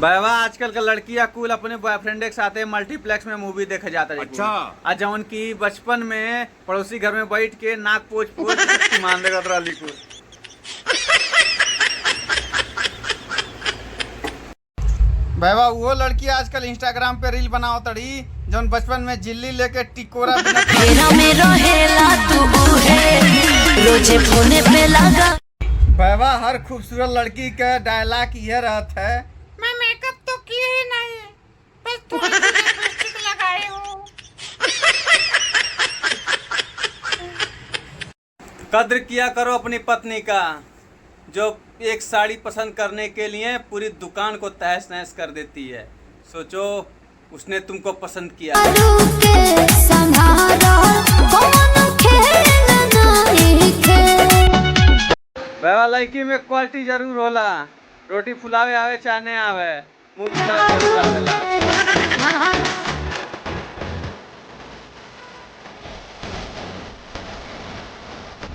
बाबा आजकल का लड़कियां कुल अपने बॉयफ्रेंड के साथ मल्टीप्लेक्स में मूवी देखे जाता है। अच्छा। आज जवन की बचपन में पड़ोसी घर में बैठ के नाक पोछ पोछ मान देगा तोरा लिखू। बाबा वो लड़की आजकल इंस्टाग्राम पे रील बनाओ तड़ी जवन बचपन में जिल्ली लेके टिकोरा रोजे फोने पे लगा। बाबा हर खूबसूरत लड़की का डायलॉग यह रहता है, मैं मेकअप तो किए ही नहीं, बस थोड़ी सी लिपस्टिक लगाई हूँ। कद्र किया करो अपनी पत्नी का, जो एक साड़ी पसंद करने के लिए पूरी दुकान को तहस नहस कर देती है। सोचो उसने तुमको पसंद किया। बाबा लड़की में क्वालिटी जरूर होला, रोटी फुलावे आवे चाहे नहीं आवे, मुंह